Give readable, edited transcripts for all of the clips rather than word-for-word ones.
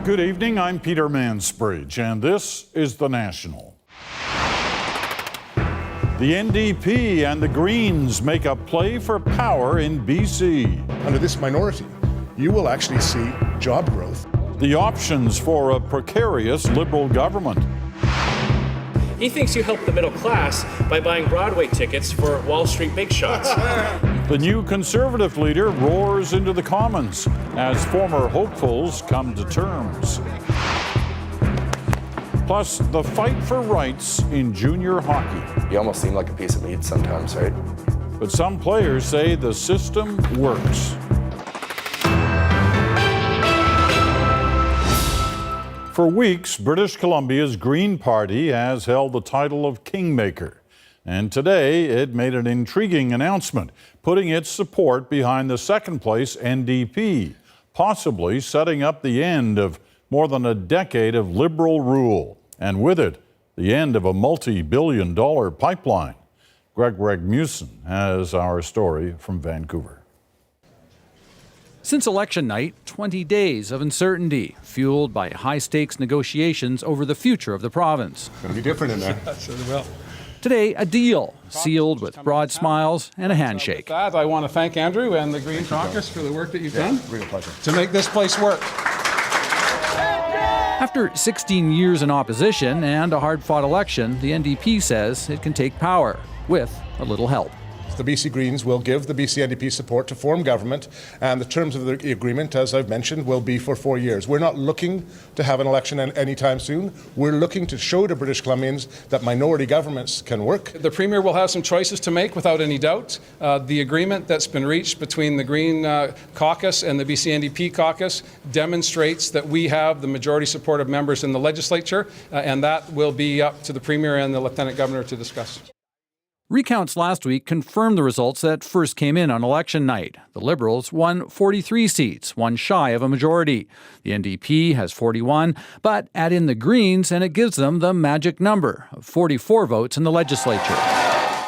Good evening, I'm Peter Mansbridge, and this is The National. The NDP and the Greens make a play for power in BC. Under this minority, you will actually see job growth. The options for a precarious Liberal government. He thinks you help the middle class by buying Broadway tickets for Wall Street big shots. The new Conservative leader roars into the Commons as former hopefuls come to terms. Plus, the fight for rights in junior hockey. You almost seem like a piece of meat sometimes, right? But some players say the system works. For weeks, British Columbia's Green Party has held the title of Kingmaker. And today, it made an intriguing announcement, putting its support behind the second-place NDP, possibly setting up the end of more than a decade of Liberal rule, and with it, the end of a multi-billion-dollar pipeline. Greg Rasmussen has our story from Vancouver. Since election night, 20 days of uncertainty, fueled by high-stakes negotiations over the future of the province. It's going to be different in there. Today, a deal, sealed with broad smiles and a handshake. With that, I want to thank Andrew and the Green Caucus for the work that you've done. Real pleasure. To make this place work. After 16 years in opposition and a hard-fought election, the NDP says it can take power, with a little help. The BC Greens will give the BC NDP support to form government, and the terms of the agreement, as I've mentioned, will be for 4 years. We're not looking to have an election anytime soon. We're looking to show to British Columbians that minority governments can work. The Premier will have some choices to make without any doubt. The agreement that's been reached between the Green Caucus and the BC NDP Caucus demonstrates that we have the majority support of members in the legislature, and that will be up to the Premier and the Lieutenant Governor to discuss. Recounts last week confirmed the results that first came in on election night. The Liberals won 43 seats, one shy of a majority. The NDP has 41, but add in the Greens and it gives them the magic number of 44 votes in the legislature.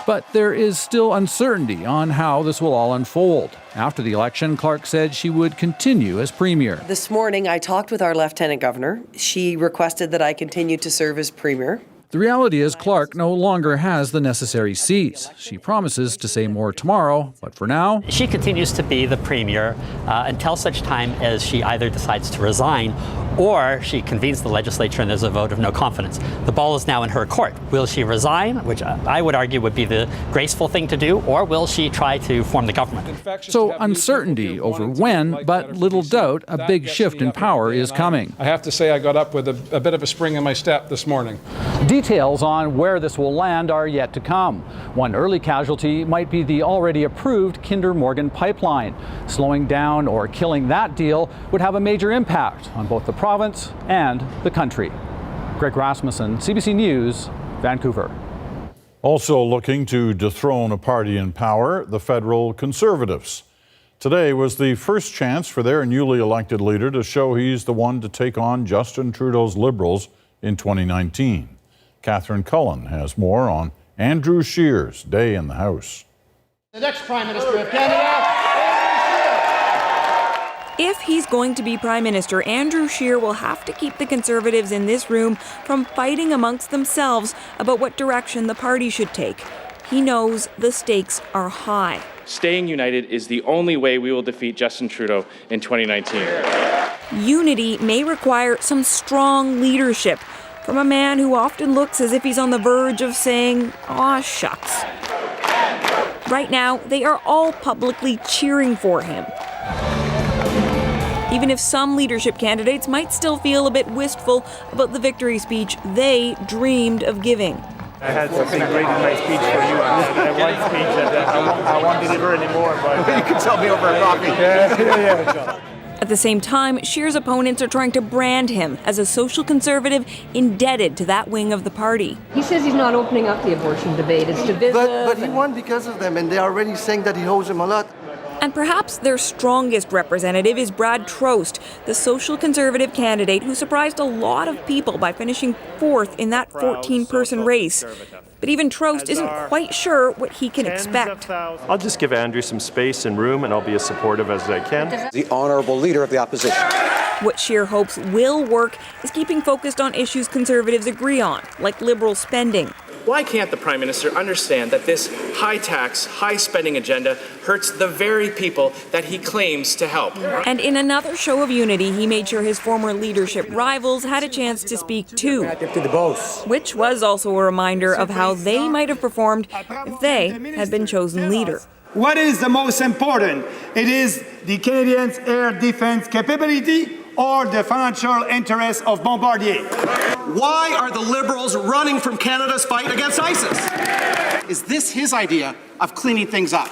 But there is still uncertainty on how this will all unfold. After the election, Clark said she would continue as Premier. This morning, I talked with our Lieutenant Governor. She requested that I continue to serve as Premier. The reality is Clark no longer has the necessary seats. She promises to say more tomorrow, but for now... She continues to be the Premier until such time as she either decides to resign or she convenes the legislature and there's a vote of no confidence. The ball is now in her court. Will she resign, which I would argue would be the graceful thing to do, or will she try to form the government? So uncertainty over when, but little doubt a big shift in power is coming. I have to say I got up with a bit of a spring in my step this morning. Details on where this will land are yet to come. One early casualty might be the already approved Kinder Morgan pipeline. Slowing down or killing that deal would have a major impact on both the province and the country. Greg Rasmussen, CBC News, Vancouver. Also looking to dethrone a party in power, the federal Conservatives. Today was the first chance for their newly elected leader to show he's the one to take on Justin Trudeau's Liberals in 2019. Catherine Cullen has more on Andrew Scheer's day in the House. The next Prime Minister of Canada. If he's going to be Prime Minister, Andrew Scheer will have to keep the Conservatives in this room from fighting amongst themselves about what direction the party should take. He knows the stakes are high. Staying united is the only way we will defeat Justin Trudeau in 2019. Unity may require some strong leadership from a man who often looks as if he's on the verge of saying, "Aw, shucks." Right now, they are all publicly cheering for him. Even if some leadership candidates might still feel a bit wistful about the victory speech they dreamed of giving. I had something great in my speech for you. I had one speech that I won't deliver anymore. But You can tell me over a coffee. Yeah. At the same time, Scheer's opponents are trying to brand him as a social conservative indebted to that wing of the party. He says he's not opening up the abortion debate. It's divisive. But he won because of them, and they're already saying that he owes him a lot. And perhaps their strongest representative is Brad Trost, the social conservative candidate who surprised a lot of people by finishing 4th in that 14-person race. But even Trost isn't quite sure what he can expect. I'll just give Andrew some space and room, and I'll be as supportive as I can. The honourable leader of the opposition. What Scheer hopes will work is keeping focused on issues conservatives agree on, like liberal spending. Why can't the Prime Minister understand that this high tax, high spending agenda hurts the very people that he claims to help? And in another show of unity, he made sure his former leadership rivals had a chance to speak too, which was also a reminder of how they might have performed if they had been chosen leader. What is the most important? It is the Canadians' air defense capability or the financial interests of Bombardier. Why are the Liberals running from Canada's fight against ISIS? Is this his idea of cleaning things up?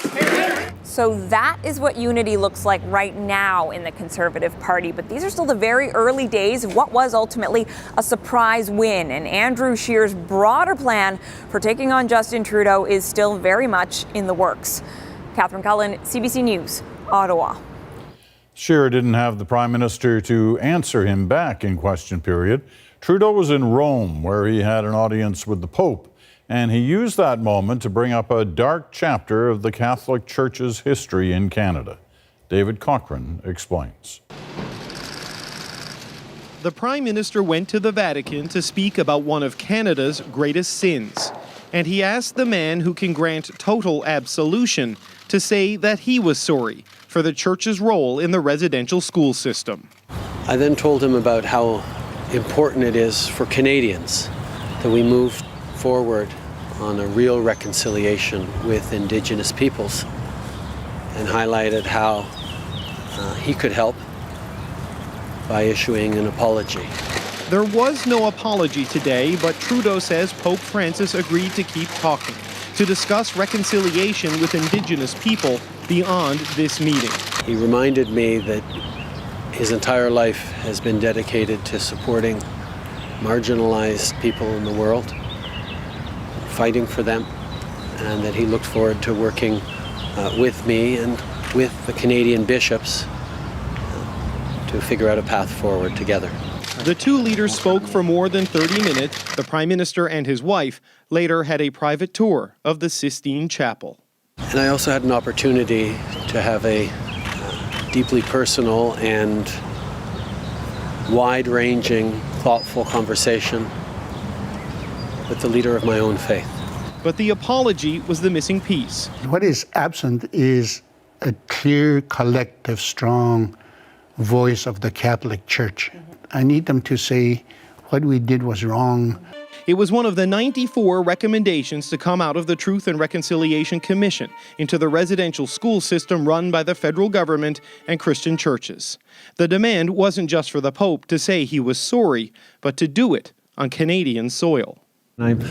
So that is what unity looks like right now in the Conservative Party. But these are still the very early days of what was ultimately a surprise win. And Andrew Scheer's broader plan for taking on Justin Trudeau is still very much in the works. Catherine Cullen, CBC News, Ottawa. Scheer didn't have the Prime Minister to answer him back in question period. Trudeau was in Rome, where he had an audience with the Pope, and he used that moment to bring up a dark chapter of the Catholic Church's history in Canada. David Cochrane explains. The Prime Minister went to the Vatican to speak about one of Canada's greatest sins, and he asked the man who can grant total absolution to say that he was sorry for the Church's role in the residential school system. I then told him about how important it is for Canadians that we move forward on a real reconciliation with Indigenous peoples, and highlighted how he could help by issuing an apology. There was no apology today, but Trudeau says Pope Francis agreed to keep talking, to discuss reconciliation with Indigenous people beyond this meeting. He reminded me that his entire life has been dedicated to supporting marginalized people in the world, fighting for them, and that he looked forward to working with me and with the Canadian bishops to figure out a path forward together. The two leaders spoke for more than 30 minutes. The Prime Minister and his wife later had a private tour of the Sistine Chapel. And I also had an opportunity to have a deeply personal and wide-ranging, thoughtful conversation with the leader of my own faith. But the apology was the missing piece. What is absent is a clear, collective, strong voice of the Catholic Church. I need them to say what we did was wrong. It was one of the 94 recommendations to come out of the Truth and Reconciliation Commission into the residential school system run by the federal government and Christian churches. The demand wasn't just for the Pope to say he was sorry, but to do it on Canadian soil. I'm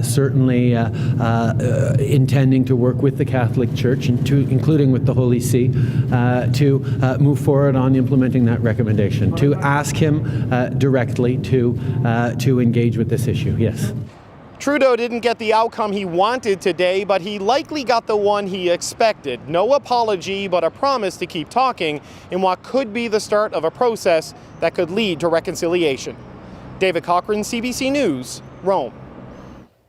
certainly intending to work with the Catholic Church, and including with the Holy See, to move forward on implementing that recommendation, to ask him directly to engage with this issue, yes. Trudeau didn't get the outcome he wanted today, but he likely got the one he expected. No apology, but a promise to keep talking in what could be the start of a process that could lead to reconciliation. David Cochrane, CBC News, Rome.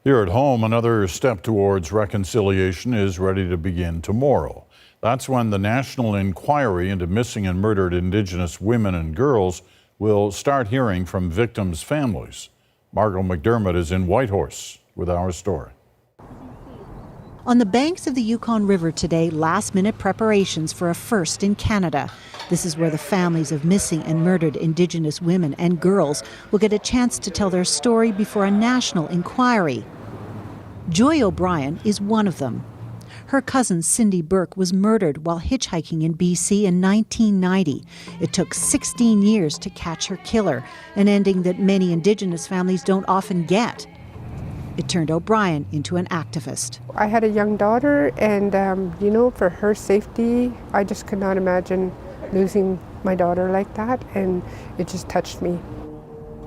Here at home, another step towards reconciliation is ready to begin tomorrow. That's when the National Inquiry into Missing and Murdered Indigenous Women and Girls will start hearing from victims' families. Margot McDermott is in Whitehorse with our story. On the banks of the Yukon River today, last-minute preparations for a first in Canada. This is where the families of missing and murdered Indigenous women and girls will get a chance to tell their story before a national inquiry. Joy O'Brien is one of them. Her cousin Cindy Burke was murdered while hitchhiking in BC in 1990. It took 16 years to catch her killer, an ending that many Indigenous families don't often get. It turned O'Brien into an activist. I had a young daughter, and for her safety, I just could not imagine losing my daughter like that, and it just touched me.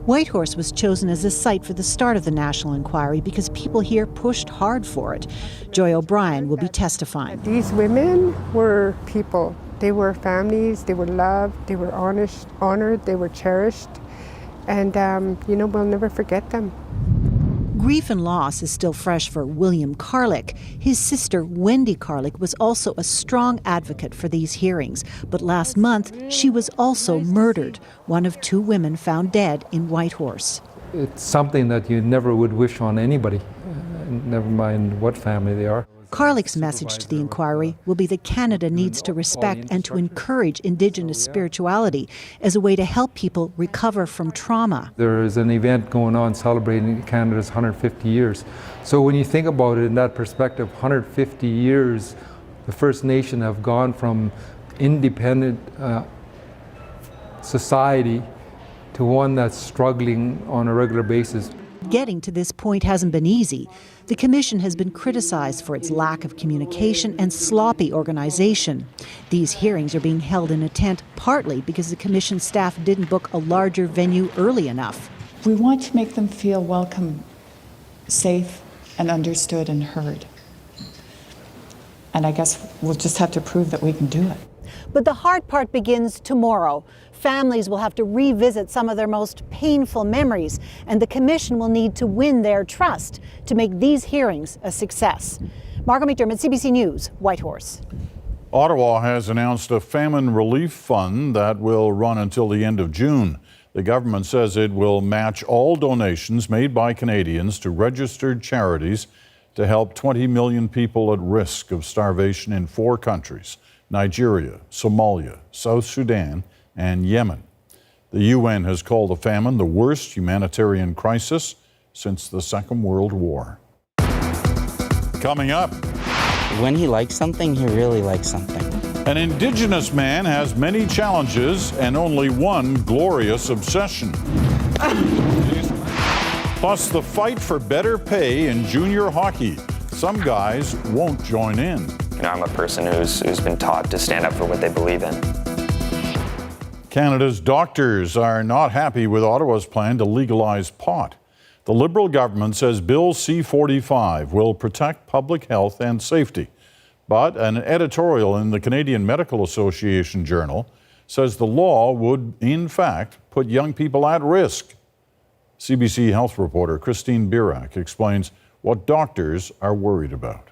Whitehorse was chosen as a site for the start of the national inquiry because people here pushed hard for it. Joy O'Brien will be testifying. These women were people. They were families, they were loved, they were honored, they were cherished. And, we'll never forget them. Grief and loss is still fresh for William Carlick. His sister, Wendy Carlick, was also a strong advocate for these hearings. But last month, she was also murdered, one of 2 women found dead in Whitehorse. It's something that you never would wish on anybody, never mind what family they are. Carlick's message to the inquiry will be that Canada needs to respect and to encourage Indigenous spirituality as a way to help people recover from trauma. There is an event going on celebrating Canada's 150 years. So when you think about it in that perspective, 150 years, the First Nation have gone from independent society to one that's struggling on a regular basis. Getting to this point hasn't been easy. The Commission has been criticized for its lack of communication and sloppy organization. These hearings are being held in a tent partly because the Commission staff didn't book a larger venue early enough. We want to make them feel welcome, safe, and understood and heard. And I guess we'll just have to prove that we can do it. But the hard part begins tomorrow. Families will have to revisit some of their most painful memories, and the Commission will need to win their trust to make these hearings a success. Margot McDermott, CBC News, Whitehorse. Ottawa has announced a famine relief fund that will run until the end of June. The government says it will match all donations made by Canadians to registered charities to help 20 million people at risk of starvation in 4 countries: Nigeria, Somalia, South Sudan, and Yemen. The UN has called the famine the worst humanitarian crisis since the Second World War. Coming up, when he likes something, he really likes something. An Indigenous man has many challenges and only one glorious obsession. Plus, the fight for better pay in junior hockey. Some guys won't join in. I'm a person who's been taught to stand up for what they believe in. Canada's doctors are not happy with Ottawa's plan to legalize pot. The Liberal government says Bill C-45 will protect public health and safety. But an editorial in the Canadian Medical Association Journal says the law would, in fact, put young people at risk. CBC health reporter Christine Birak explains what doctors are worried about.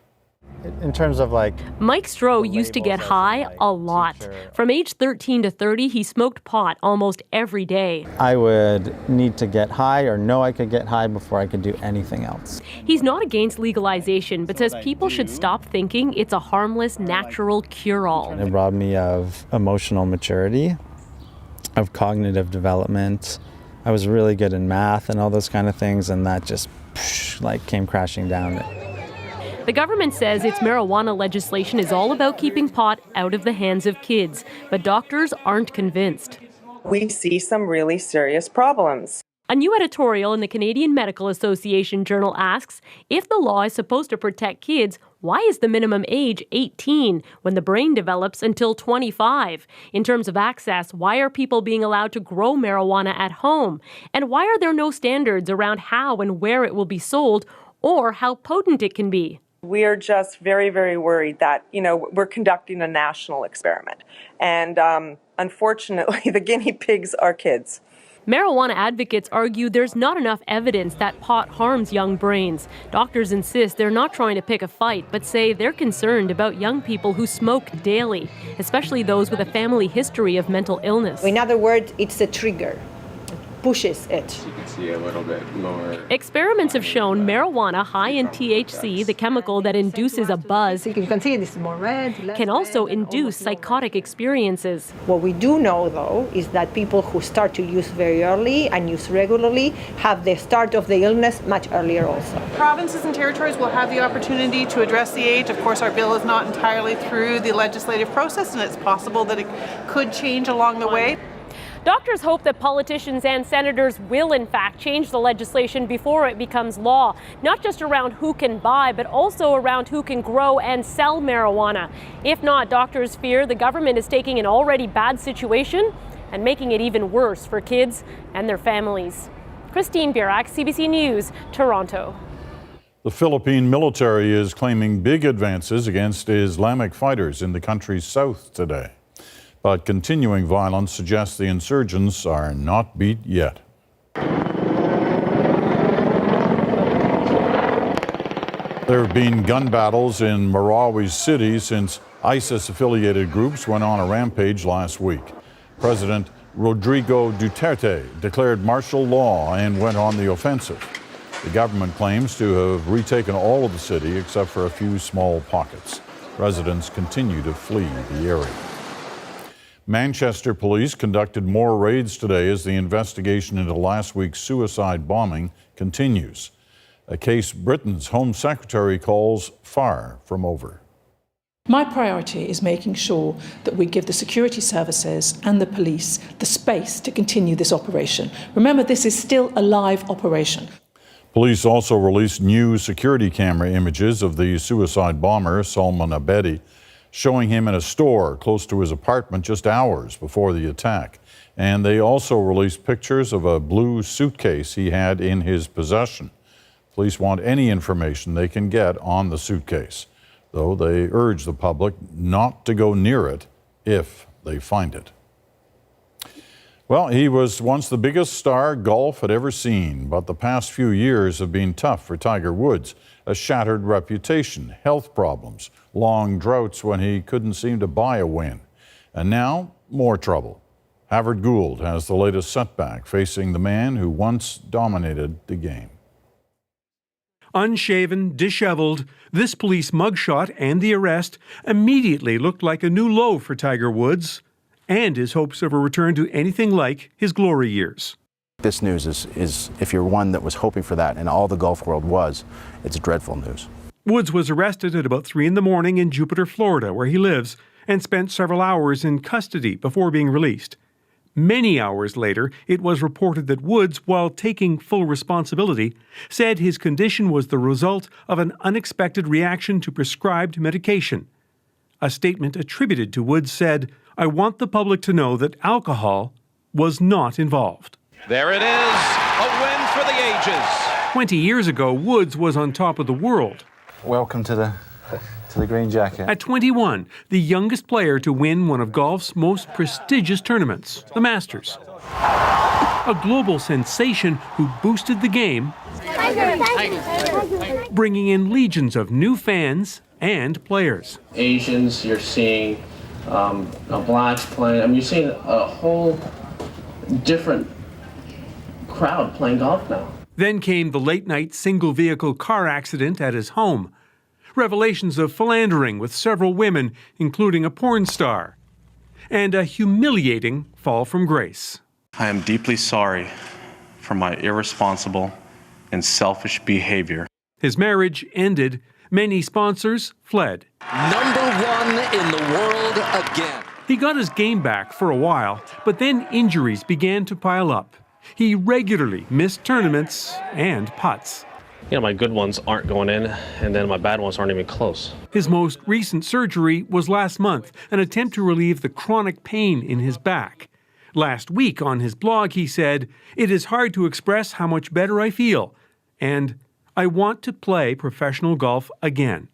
In terms of Mike Stroh used to get high a lot. From age 13 to 30, he smoked pot almost every day. I would need to get high or know I could get high before I could do anything else. He's not against legalization, but says people should stop thinking it's a harmless, natural cure-all. It robbed me of emotional maturity, of cognitive development. I was really good in math and all those kind of things, and that just came crashing down. The government says its marijuana legislation is all about keeping pot out of the hands of kids, but doctors aren't convinced. We see some really serious problems. A new editorial in the Canadian Medical Association Journal asks, if the law is supposed to protect kids, why is the minimum age 18 when the brain develops until 25? In terms of access, why are people being allowed to grow marijuana at home? And why are there no standards around how and where it will be sold or how potent it can be? We are just very, very worried that, we're conducting a national experiment. And unfortunately, the guinea pigs are kids. Marijuana advocates argue there's not enough evidence that pot harms young brains. Doctors insist they're not trying to pick a fight, but say they're concerned about young people who smoke daily, especially those with a family history of mental illness. In other words, it's a trigger. Pushes it. You can see a little bit more. Experiments have shown marijuana high in THC, the chemical that induces a buzz, You can see this is more red, can also induce psychotic experiences. What we do know, though, is that people who start to use very early and use regularly have the start of the illness much earlier also. Provinces and territories will have the opportunity to address the age. Of course, our bill is not entirely through the legislative process, and it's possible that it could change along the way. Doctors hope that politicians and senators will, in fact, change the legislation before it becomes law, not just around who can buy, but also around who can grow and sell marijuana. If not, doctors fear the government is taking an already bad situation and making it even worse for kids and their families. Christine Burak, CBC News, Toronto. The Philippine military is claiming big advances against Islamic fighters in the country's south today. But continuing violence suggests the insurgents are not beat yet. There have been gun battles in Marawi City since ISIS-affiliated groups went on a rampage last week. President Rodrigo Duterte declared martial law and went on the offensive. The government claims to have retaken all of the city except for a few small pockets. Residents continue to flee the area. Manchester police conducted more raids today as the investigation into last week's suicide bombing continues. A case Britain's Home Secretary calls far from over. My priority is making sure that we give the security services and the police the space to continue this operation. Remember, this is still a live operation. Police also released new security camera images of the suicide bomber, Salman Abedi, showing him in a store close to his apartment just hours before the attack. And they also released pictures of a blue suitcase he had in his possession. Police want any information they can get on the suitcase, though they urge the public not to go near it if they find it. Well, he was once the biggest star golf had ever seen, but the past few years have been tough for Tiger Woods. A shattered reputation, health problems, long droughts when he couldn't seem to buy a win. And now, more trouble. Havard Gould has the latest setback facing the man who once dominated the game. Unshaven, disheveled, this police mugshot and the arrest immediately looked like a new low for Tiger Woods and his hopes of a return to anything like his glory years. This news is, if you're one that was hoping for that, and all the golf world was, it's dreadful news. Woods was arrested at about 3 a.m. in Jupiter, Florida, where he lives, and spent several hours in custody before being released. Many hours later, it was reported that Woods, while taking full responsibility, said his condition was the result of an unexpected reaction to prescribed medication. A statement attributed to Woods said, "I want the public to know that alcohol was not involved." There it is, a win for the ages. 20 years ago, Woods was on top of the world. Welcome to the green jacket. At 21, the youngest player to win one of golf's most prestigious tournaments, the Masters. A global sensation who boosted the game, bringing in legions of new fans and players. Asians, you're seeing blacks playing. I mean, you're seeing a whole different crowd playing golf now. Then came the late-night single-vehicle car accident at his home. Revelations of philandering with several women, including a porn star. And a humiliating fall from grace. I am deeply sorry for my irresponsible and selfish behavior. His marriage ended. Many sponsors fled. #1 in the world again. He got his game back for a while, but then injuries began to pile up. He regularly missed tournaments and putts. You know, my good ones aren't going in, and then my bad ones aren't even close. His most recent surgery was last month, an attempt to relieve the chronic pain in his back. Last week on his blog, he said, "It is hard to express how much better I feel, and I want to play professional golf again."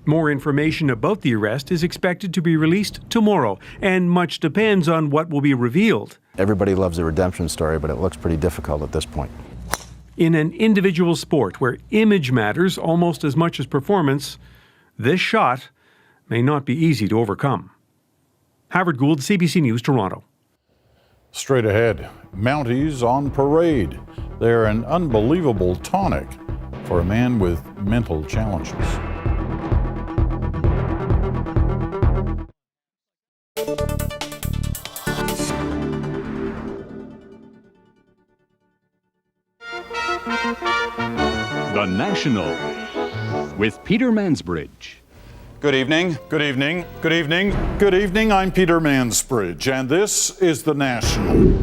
More information about the arrest is expected to be released tomorrow, and much depends on what will be revealed. Everybody loves a redemption story, but it looks pretty difficult at this point. In an individual sport where image matters almost as much as performance, this shot may not be easy to overcome. Havard Gould, CBC News, Toronto. Straight ahead, Mounties on parade. They're an unbelievable tonic for a man with mental challenges. The National with Peter Mansbridge. Good evening, good evening, good evening, good evening. I'm Peter Mansbridge, and this is The National.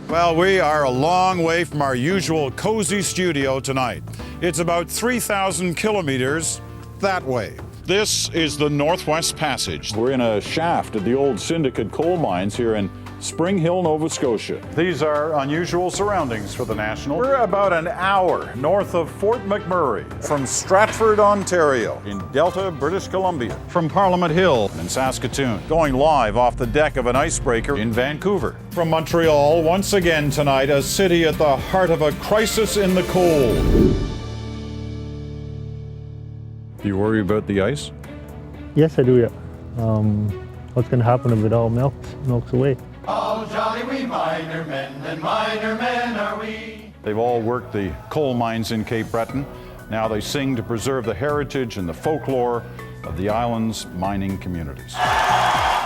Well, we are a long way from our usual cozy studio tonight. It's about 3,000 kilometers that way. This is the Northwest Passage. We're in a shaft at the old Syndicate coal mines here in Spring Hill, Nova Scotia. These are unusual surroundings for the National. We're about an hour north of Fort McMurray, from Stratford, Ontario, in Delta, British Columbia, from Parliament Hill in Saskatoon, going live off the deck of an icebreaker in Vancouver. From Montreal, once again tonight, a city at the heart of a crisis in the cold. Do you worry about the ice? Yes, I do, yeah. What's going to happen if it all melts away? Oh, jolly we miner men, and miner men are we. They've all worked the coal mines in Cape Breton. Now they sing to preserve the heritage and the folklore of the island's mining communities.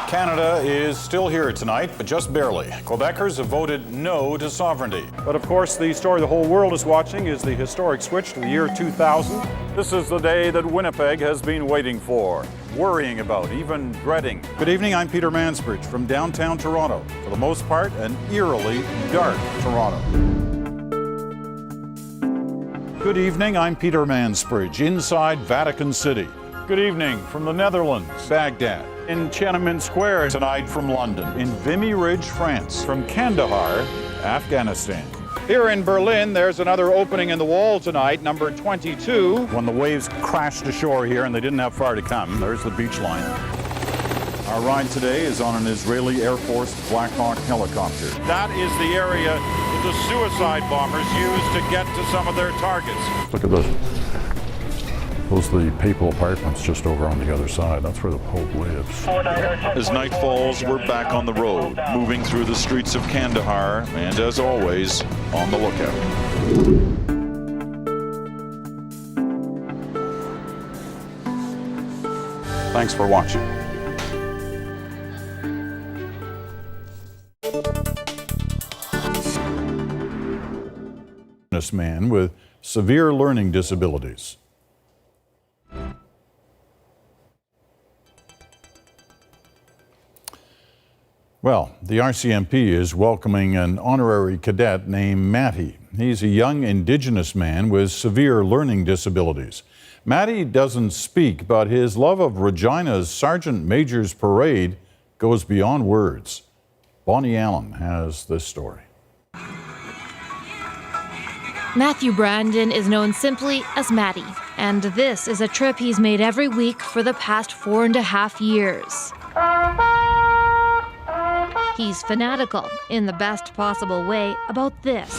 Canada is still here tonight, but just barely. Quebecers have voted no to sovereignty. But of course, the story the whole world is watching is the historic switch to the year 2000. This is the day that Winnipeg has been waiting for, worrying about, even dreading. Good evening, I'm Peter Mansbridge from downtown Toronto. For the most part, an eerily dark Toronto. Good evening, I'm Peter Mansbridge, inside Vatican City. Good evening from the Netherlands, Baghdad. In Tiananmen Square tonight from London. In Vimy Ridge, France. From Kandahar, Afghanistan. Here in Berlin, there's another opening in the wall tonight, number 22. When the waves crashed ashore here and they didn't have far to come, there's the beach line. Our ride today is on an Israeli Air Force Black Hawk helicopter. That is the area that the suicide bombers used to get to some of their targets. Look at this. Those are the papal apartments just over on the other side. That's where the Pope lives. As night falls, we're back on the road, moving through the streets of Kandahar, and as always, on the lookout. Thanks for watching. This man with severe learning disabilities. Well, the RCMP is welcoming an honorary cadet named Matty. He's a young Indigenous man with severe learning disabilities. Matty doesn't speak, but his love of Regina's Sergeant Major's Parade goes beyond words. Bonnie Allen has this story. Matthew Brandon is known simply as Matty, and this is a trip he's made every week for the past 4.5 years. He's fanatical, in the best possible way, about this.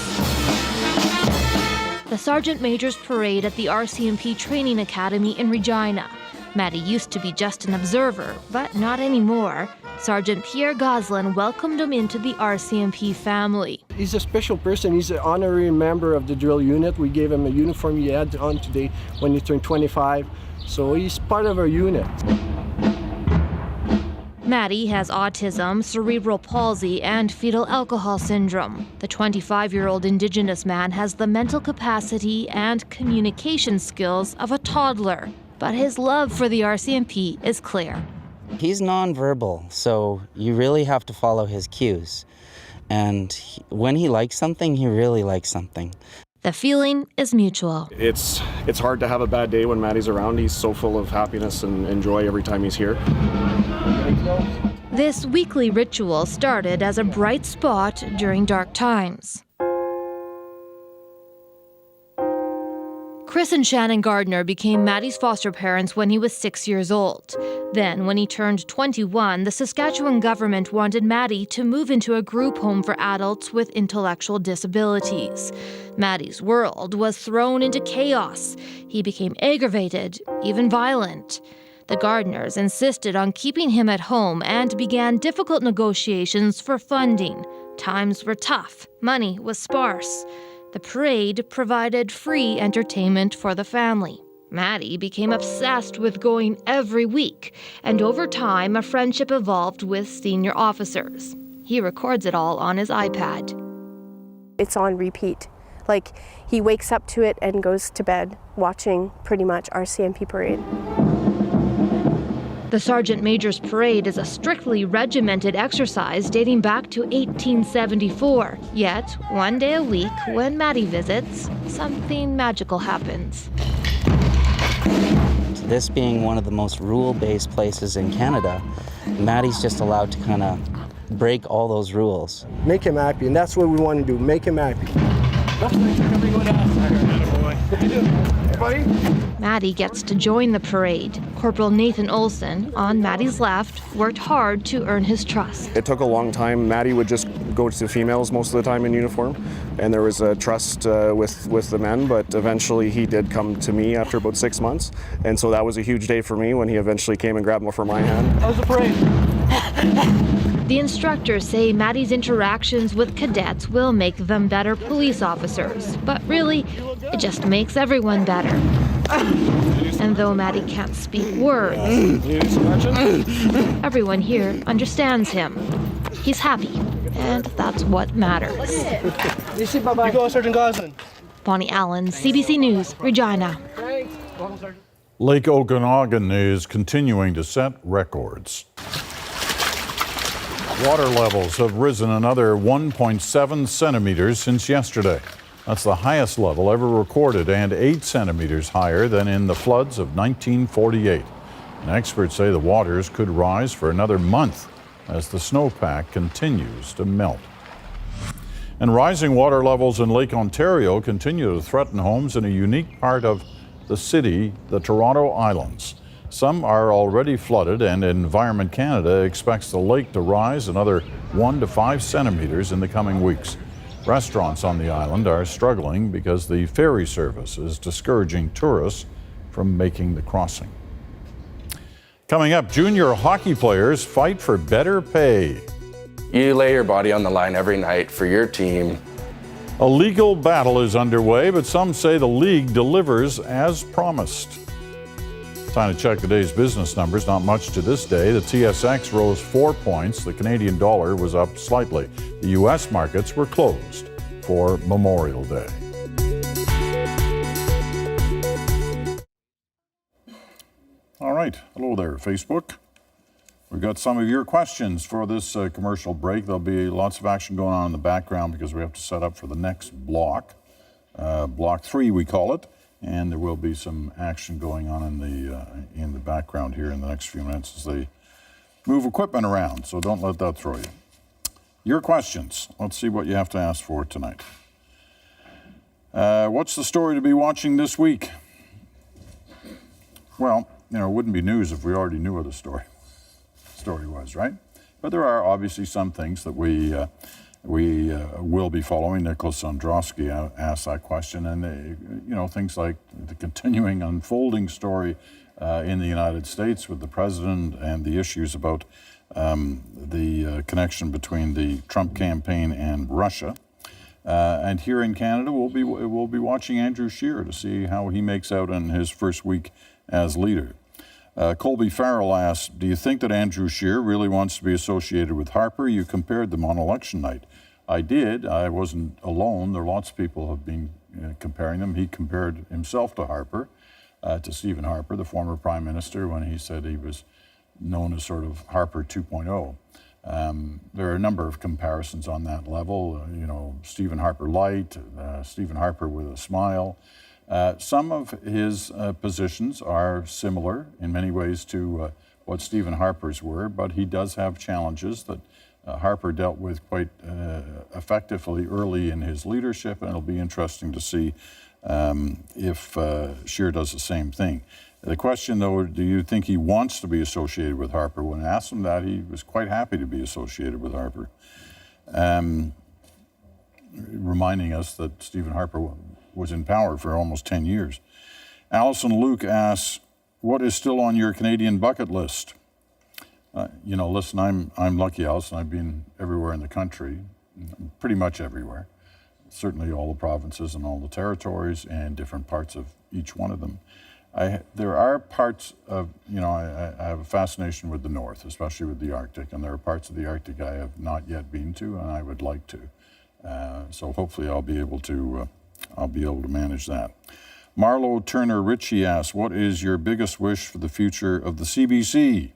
The Sergeant Major's Parade at the RCMP Training Academy in Regina. Matty used to be just an observer, but not anymore. Sergeant Pierre Goslin welcomed him into the RCMP family. He's a special person. He's an honorary member of the drill unit. We gave him a uniform he had on today when he turned 25. So he's part of our unit. Matty has autism, cerebral palsy, and fetal alcohol syndrome. The 25-year-old Indigenous man has the mental capacity and communication skills of a toddler. But his love for the RCMP is clear. He's nonverbal, so you really have to follow his cues. And when he likes something, he really likes something. The feeling is mutual. It's hard to have a bad day when Matty's around. He's so full of happiness and joy every time he's here. This weekly ritual started as a bright spot during dark times. Chris and Shannon Gardner became Matty's foster parents when he was 6 years old. Then, when he turned 21, the Saskatchewan government wanted Matty to move into a group home for adults with intellectual disabilities. Matty's world was thrown into chaos. He became aggravated, even violent. The Gardners insisted on keeping him at home and began difficult negotiations for funding. Times were tough. Money was sparse. The parade provided free entertainment for the family. Matty became obsessed with going every week, and over time, a friendship evolved with senior officers. He records it all on his iPad. It's on repeat. Like, he wakes up to it and goes to bed watching pretty much RCMP parade. The Sergeant Major's Parade is a strictly regimented exercise dating back to 1874. Yet, one day a week, when Matty visits, something magical happens. this being one of the most rule-based places in Canada, Maddie's just allowed to kind of break all those rules. Make him happy, and that's what we want to do, make him happy. Maddie gets to join the parade. Corporal Nathan Olson, on Maddie's left, worked hard to earn his trust. It took a long time. Maddie would just go to the females most of the time in uniform, and there was a trust with the men, but eventually he did come to me after about 6 months, and so that was a huge day for me when he eventually came and grabbed me for my hand. How's the parade? The instructors say Maddie's interactions with cadets will make them better police officers, but really, it just makes everyone better. And though Maddie can't speak words, everyone here understands him. He's happy, and that's what matters. You go, Sergeant Gosling. Bonnie Allen, CBC News, Regina. Lake Okanagan is continuing to set records. Water levels have risen another 1.7 centimeters since yesterday. That's the highest level ever recorded and 8 centimeters higher than in the floods of 1948. And experts say the waters could rise for another month as the snowpack continues to melt. And rising water levels in Lake Ontario continue to threaten homes in a unique part of the city, the Toronto Islands. Some are already flooded, and Environment Canada expects the lake to rise another 1 to 5 centimeters in the coming weeks. Restaurants on the island are struggling because the ferry service is discouraging tourists from making the crossing. Coming up, junior hockey players fight for better pay. You lay your body on the line every night for your team. A legal battle is underway, but some say the league delivers as promised. Time to check the day's business numbers. Not much to this day. The TSX rose 4 points. The Canadian dollar was up slightly. The U.S. markets were closed for Memorial Day. All right. Hello there, Facebook. We've got some of your questions for this commercial break. There'll be lots of action going on in the background because we have to set up for the next block. Block 3, we call it. And there will be some action going on in the background here in the next few minutes as they move equipment around. So don't let that throw you. Your questions. Let's see what you have to ask for tonight. What's the story to be watching this week? Well, it wouldn't be news if we already knew what the story was, right? But there are obviously some things that we will be following. Nicholas Androsky asked that question, and things like the continuing unfolding story in the United States with the president and the issues about the connection between the Trump campaign and Russia. And here in Canada, we'll be watching Andrew Scheer to see how he makes out in his first week as leader. Colby Farrell asked, do you think that Andrew Scheer really wants to be associated with Harper? You compared them on election night. I did. I wasn't alone. There are lots of people who have been comparing them. He compared himself to Harper, to Stephen Harper, the former prime minister, when he said he was known as sort of Harper 2.0. There are a number of comparisons on that level. Stephen Harper light, Stephen Harper with a smile. Some of his positions are similar in many ways to what Stephen Harper's were, but he does have challenges that Harper dealt with quite effectively early in his leadership, and it'll be interesting to see if Scheer does the same thing. The question, though, do you think he wants to be associated with Harper? When I asked him that, he was quite happy to be associated with Harper, reminding us that Stephen Harper was in power for almost 10 years. Alison Luke asks, what is still on your Canadian bucket list? Listen, I'm lucky, Alison. I've been everywhere in the country, pretty much everywhere. Certainly all the provinces and all the territories and different parts of each one of them. There are parts of, I have a fascination with the North, especially with the Arctic, and there are parts of the Arctic I have not yet been to, and I would like to. So hopefully I'll be able to manage that. Marlo Turner Ritchie asks, what is your biggest wish for the future of the CBC?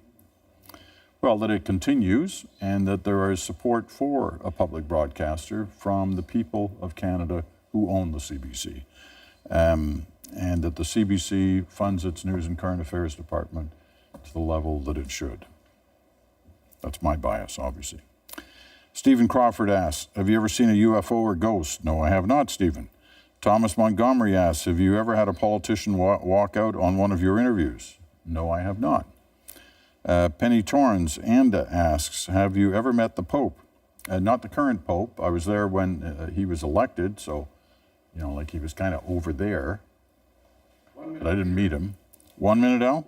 Well, that it continues and that there is support for a public broadcaster from the people of Canada who own the CBC. and that the CBC funds its news and current affairs department to the level that it should. That's my bias, obviously. Stephen Crawford asks, have you ever seen a UFO or ghost? No, I have not, Stephen. Thomas Montgomery asks, have you ever had a politician walk out on one of your interviews? No, I have not. Penny Torrens asks, have you ever met the Pope? Not the current Pope. I was there when he was elected, so, you know, like he was kind of over there. But I didn't meet him. 1 minute, Al?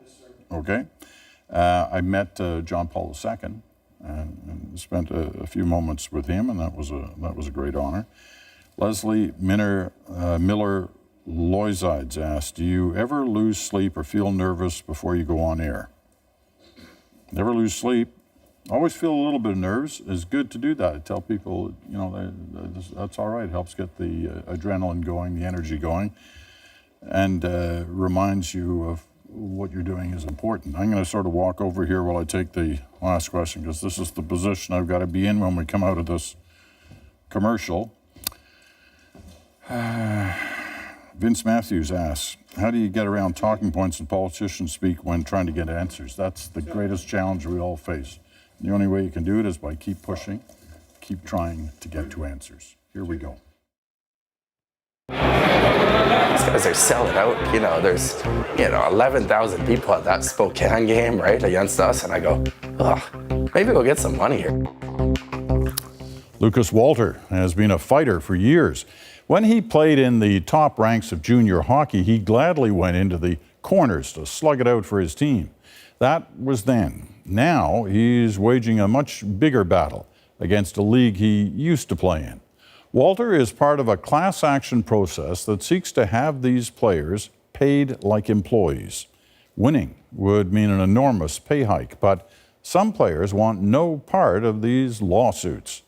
Okay. I met John Paul II and spent a few moments with him, and that was a great honor. Leslie Miller Loisides asked, do you ever lose sleep or feel nervous before you go on air? Never lose sleep. Always feel a little bit of nerves. It's good to do that. I tell people, you know, that's all right. It helps get the adrenaline going, the energy going, and reminds you of what you're doing is important. I'm going to sort of walk over here while I take the last question, because this is the position I've got to be in when we come out of this commercial. Vince Matthews asks, how do you get around talking points and politicians speak when trying to get answers? That's the greatest challenge we all face. The only way you can do it is by keep pushing, keep trying to get to answers. Here we go. These guys are selling out. You know, there's 11,000 people at that Spokane game, right, against us, and I go, maybe we'll get some money here. Lucas Walter has been a fighter for years. When he played in the top ranks of junior hockey, he gladly went into the corners to slug it out for his team. That was then. Now he's waging a much bigger battle against a league he used to play in. Walter is part of a class action process that seeks to have these players paid like employees. Winning would mean an enormous pay hike, but some players want no part of these lawsuits.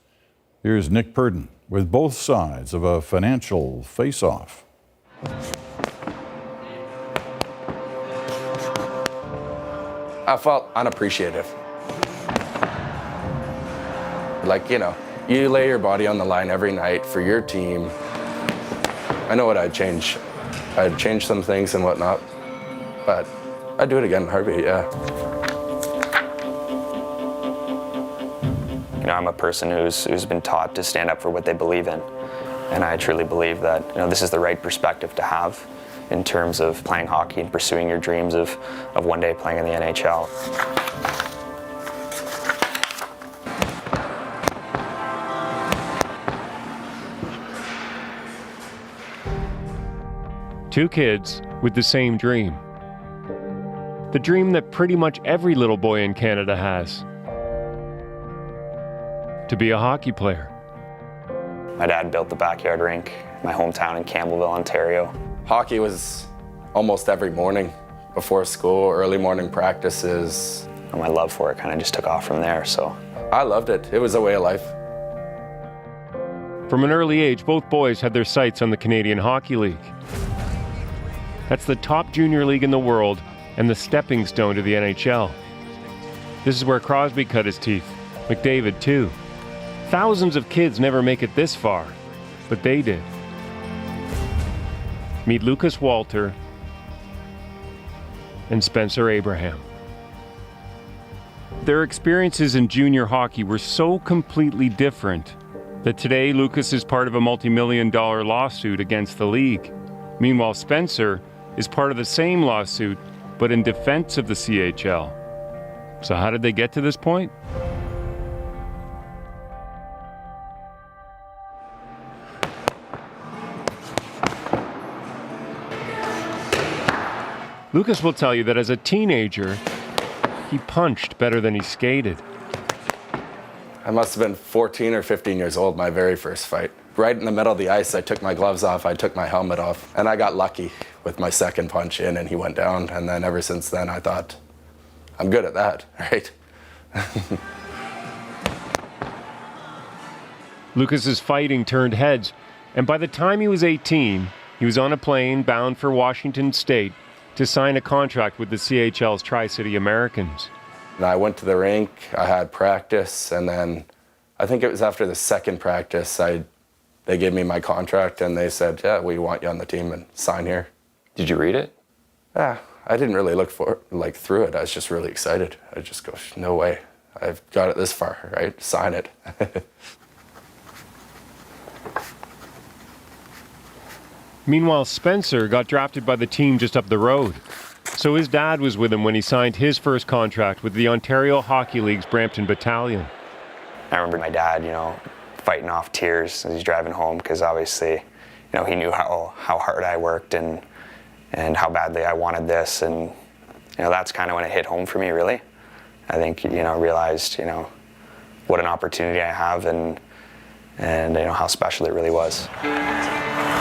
Here's Nick Purdon with both sides of a financial face-off. I felt unappreciative. Like, you know, you lay your body on the line every night for your team. I know what I'd change. I'd change some things and whatnot, but I'd do it again in a heartbeat, yeah. You know, I'm a person who's been taught to stand up for what they believe in. And I truly believe that, you know, this is the right perspective to have in terms of playing hockey and pursuing your dreams of one day playing in the NHL. Two kids with the same dream. The dream that pretty much every little boy in Canada has. To be a hockey player. My dad built the backyard rink in my hometown in Campbellville, Ontario. Hockey was almost every morning before school, early morning practices. And my love for it kind of just took off from there, so. I loved it. It was a way of life. From an early age, both boys had their sights on the Canadian Hockey League. That's the top junior league in the world and the stepping stone to the NHL. This is where Crosby cut his teeth, McDavid too. Thousands of kids never make it this far, but they did. Meet Lucas Walter and Spencer Abraham. Their experiences in junior hockey were so completely different that today Lucas is part of a multi-million-dollar lawsuit against the league. Meanwhile, Spencer is part of the same lawsuit, but in defense of the CHL. So how did they get to this point? Lucas will tell you that as a teenager, he punched better than he skated. I must have been 14 or 15 years old, my very first fight. Right in the middle of the ice, I took my gloves off, I took my helmet off, and I got lucky with my second punch in, and he went down. And then ever since then, I thought, I'm good at that, right? Lucas's fighting turned heads, and by the time he was 18, he was on a plane bound for Washington State to sign a contract with the CHL's Tri-City Americans. And I went to the rink, I had practice, and then I think it was after the second practice, they gave me my contract and they said, yeah, we want you on the team and sign here. Did you read it? I didn't really look through it. I was just really excited. I just go, no way. I've got it this far, right? Sign it. Meanwhile, Spencer got drafted by the team just up the road. So his dad was with him when he signed his first contract with the Ontario Hockey League's Brampton Battalion. I remember my dad, fighting off tears as he's driving home because obviously, he knew how hard I worked and how badly I wanted this. And, that's kind of when it hit home for me, really. I think, realized, what an opportunity I have and how special it really was.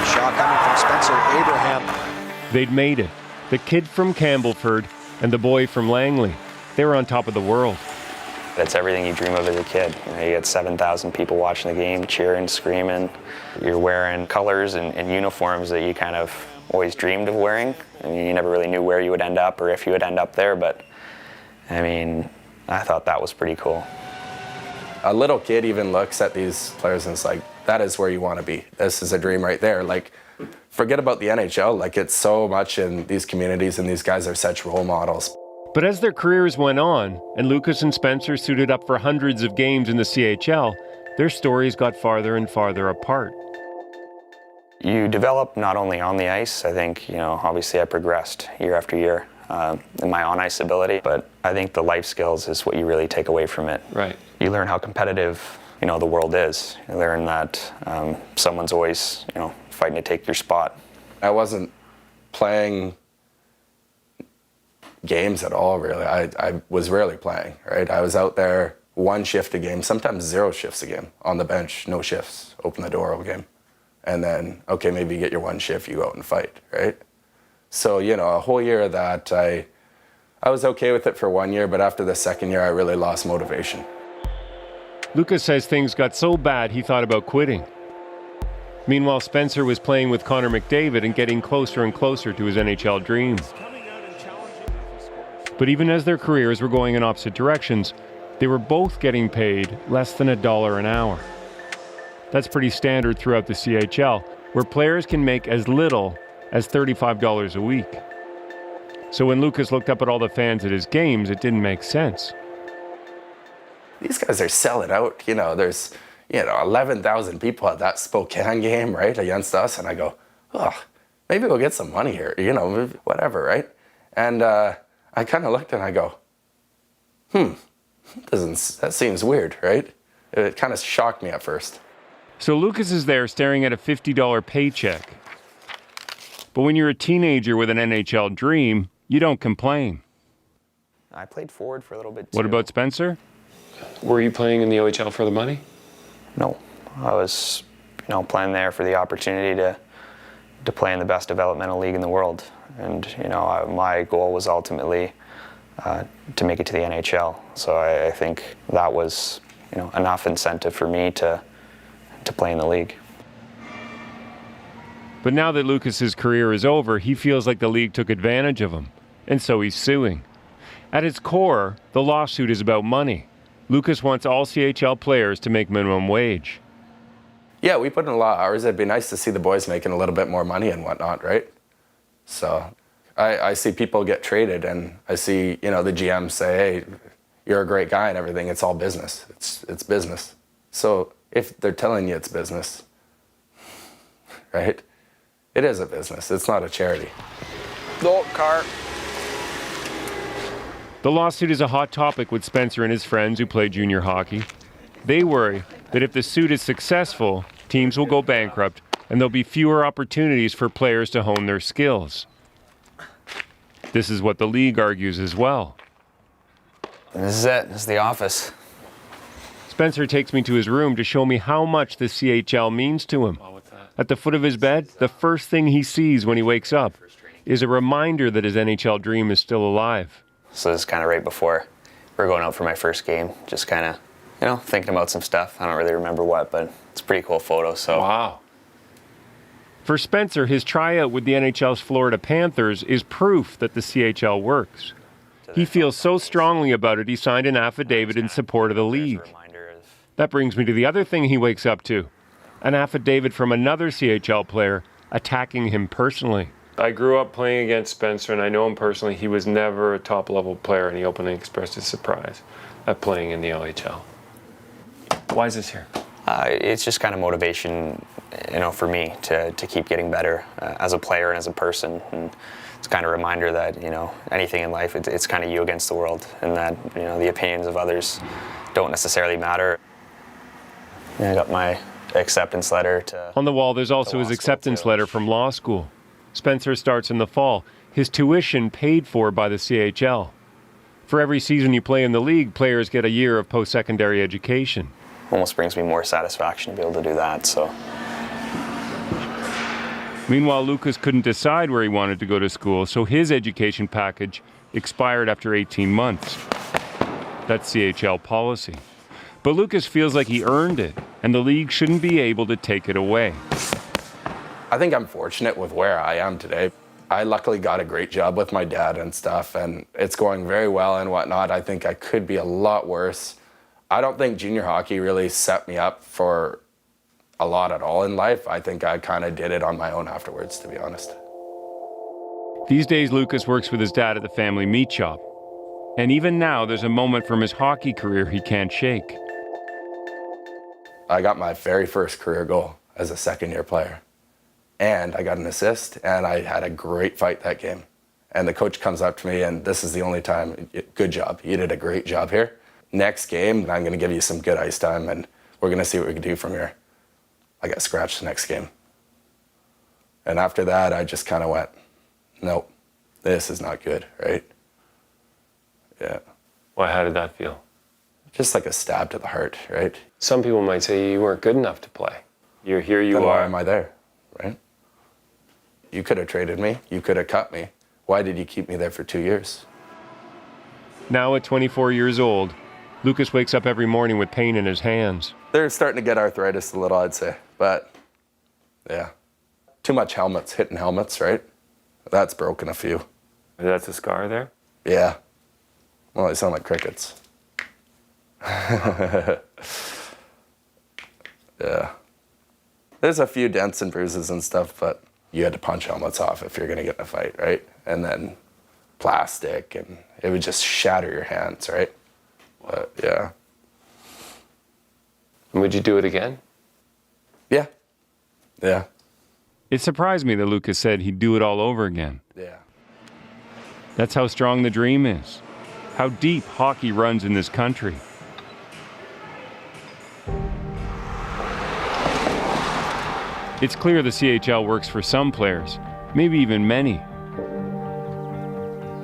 Shot coming from Spencer Abraham. They'd made it. The kid from Campbellford and the boy from Langley. They were on top of the world. That's everything you dream of as a kid. You get 7,000 people watching the game, cheering, screaming. You're wearing colors and uniforms that you kind of always dreamed of wearing. I mean, you never really knew where you would end up or if you would end up there, but I thought that was pretty cool. A little kid even looks at these players and it's like, that is where you want to be. This is a dream right there. Forget about the NHL. It's so much in these communities and these guys are such role models. But as their careers went on, and Lucas and Spencer suited up for hundreds of games in the CHL, their stories got farther and farther apart. You develop not only on the ice. I think, obviously I progressed year after year in my on-ice ability, but I think the life skills is what you really take away from it. Right. You learn how competitive, the world is. You learn that someone's always, fighting to take your spot. I wasn't playing games at all, really. I was rarely playing, right? I was out there 1 shift a game, sometimes 0 shifts a game, on the bench, no shifts, open the door all game. And then, okay, maybe you get your 1 shift, you go out and fight, right? So, a whole year of that, I was okay with it for 1 year, but after the second year, I really lost motivation. Lucas says things got so bad he thought about quitting. Meanwhile, Spencer was playing with Connor McDavid and getting closer and closer to his NHL dream. But even as their careers were going in opposite directions, they were both getting paid less than $1 an hour. That's pretty standard throughout the CHL, where players can make as little as $35 a week. So when Lucas looked up at all the fans at his games, it didn't make sense. These guys are selling out. There's 11,000 people at that Spokane game, right, against us. And I go, maybe we'll get some money here, whatever, right? And I kind of looked and I go, that seems weird, right? It kind of shocked me at first. So Lucas is there staring at a $50 paycheck. But when you're a teenager with an NHL dream, you don't complain. I played forward for a little bit too. What about Spencer? Were you playing in the OHL for the money? No, I was, playing there for the opportunity to play in the best developmental league in the world. And, my goal was ultimately to make it to the NHL. So I think that was, enough incentive for me to play in the league. But now that Lucas's career is over, he feels like the league took advantage of him. And so he's suing. At its core, the lawsuit is about money. Lucas wants all CHL players to make minimum wage. Yeah, we put in a lot of hours. It'd be nice to see the boys making a little bit more money and whatnot, right? So I see people get traded and I see, the GM say, hey, you're a great guy and everything. It's all business. It's business. So if they're telling you it's business, right? It is a business. It's not a charity. No, car. The lawsuit is a hot topic with Spencer and his friends who play junior hockey. They worry that if the suit is successful, teams will go bankrupt and there'll be fewer opportunities for players to hone their skills. This is what the league argues as well. This is it. This is the office. Spencer takes me to his room to show me how much the CHL means to him. At the foot of his bed, the first thing he sees when he wakes up is a reminder that his NHL dream is still alive. So this is kind of right before we're going out for my first game. Just kind of, thinking about some stuff. I don't really remember what, but it's a pretty cool photo. So wow. For Spencer, his tryout with the NHL's Florida Panthers is proof that the CHL works. He feels so strongly about it, he signed an affidavit in support of the league. That brings me to the other thing he wakes up to, an affidavit from another CHL player attacking him personally. I grew up playing against Spencer, and I know him personally. He was never a top-level player, and he openly expressed his surprise at playing in the LHL. Why is this here? It's just kind of motivation, for me to keep getting better as a player and as a person. And it's kind of a reminder that, anything in life, it's kind of you against the world, and that, the opinions of others don't necessarily matter. I got my acceptance letter On the wall, there's also his acceptance letter from law school. Spencer starts in the fall. His tuition paid for by the CHL. For every season you play in the league, players get a year of post-secondary education. Almost brings me more satisfaction to be able to do that, so. Meanwhile, Lucas couldn't decide where he wanted to go to school, so his education package expired after 18 months. That's CHL policy. But Lucas feels like he earned it, and the league shouldn't be able to take it away. I think I'm fortunate with where I am today. I luckily got a great job with my dad and stuff, and it's going very well and whatnot. I think I could be a lot worse. I don't think junior hockey really set me up for a lot at all in life. I think I kind of did it on my own afterwards, to be honest. These days, Lucas works with his dad at the family meat shop. And even now, there's a moment from his hockey career he can't shake. I got my very first career goal as a second-year player. And I got an assist, and I had a great fight that game. And the coach comes up to me, and this is the only time, good job, you did a great job here. Next game, I'm gonna give you some good ice time, and we're gonna see what we can do from here. I got scratched the next game. And after that, I just kind of went, nope, this is not good, right? Yeah. Why, how did that feel? Just like a stab to the heart, right? Some people might say you weren't good enough to play. You're here, you Then are. why am I there, right? You could have traded me. You could have cut me. Why did you keep me there for 2 years? Now at 24 years old, Lucas wakes up every morning with pain in his hands. They're starting to get arthritis a little, I'd say. But, yeah. Too much helmets, hitting helmets, right? That's broken a few. That's a scar there? Yeah. Well, they sound like crickets. Yeah. There's a few dents and bruises and stuff, but you had to punch helmets off if you're going to get in a fight, right? And then plastic, and it would just shatter your hands, right? But, yeah. Would you do it again? Yeah. Yeah. It surprised me that Lucas said he'd do it all over again. Yeah. That's how strong the dream is. How deep hockey runs in this country. It's clear the CHL works for some players, maybe even many.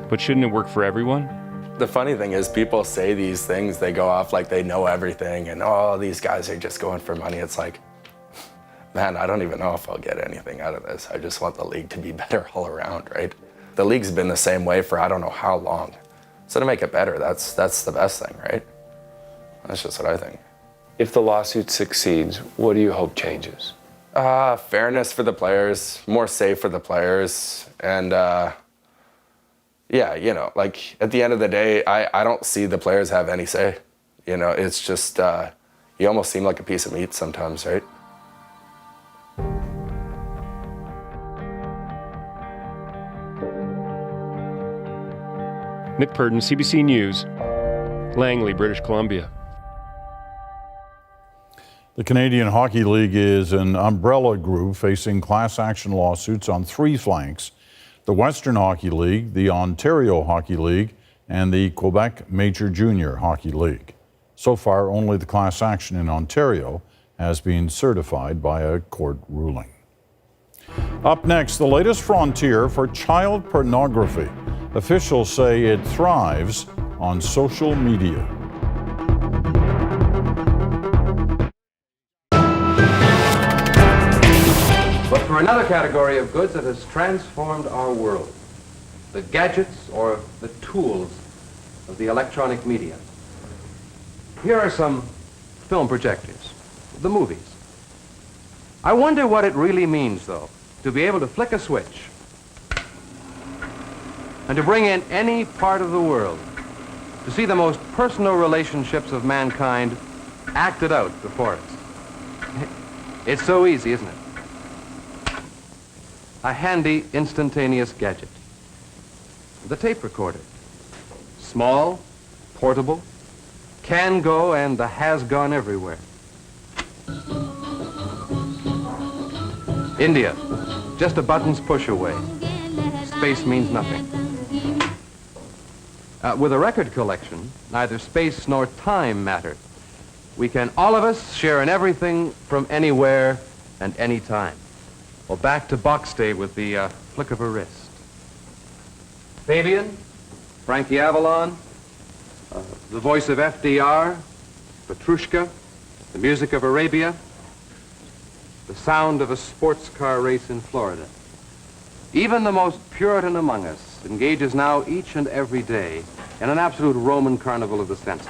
But shouldn't it work for everyone? The funny thing is, people say these things, they go off like they know everything, and oh, these guys are just going for money. It's like, man, I don't even know if I'll get anything out of this. I just want the league to be better all around, right? The league's been the same way for I don't know how long. So to make it better, that's the best thing, right? That's just what I think. If the lawsuit succeeds, what do you hope changes? Fairness for the players, more safe for the players, and yeah, like at the end of the day, I don't see the players have any say. It's just, you almost seem like a piece of meat sometimes, right? Nick Purdon, CBC News, Langley, British Columbia. The Canadian Hockey League is an umbrella group facing class action lawsuits on 3 flanks: the Western Hockey League, the Ontario Hockey League, and the Quebec Major Junior Hockey League. So far, only the class action in Ontario has been certified by a court ruling. Up next, the latest frontier for child pornography. Officials say it thrives on social media. But for another category of goods that has transformed our world, the gadgets or the tools of the electronic media. Here are some film projectors, the movies. I wonder what it really means, though, to be able to flick a switch and to bring in any part of the world, to see the most personal relationships of mankind acted out before us. It's so easy, isn't it? a handy instantaneous gadget. The tape recorder. Small, portable, can go and has gone everywhere. India, just a button's push away. Space means nothing. With a record collection, neither space nor time matter. We can, all of us, share in everything from anywhere and any time. Well, back to box day with the flick of a wrist. Fabian, Frankie Avalon, the voice of FDR, Petrushka, the music of Arabia, the sound of a sports car race in Florida. Even the most Puritan among us engages now each and every day in an absolute Roman carnival of the senses.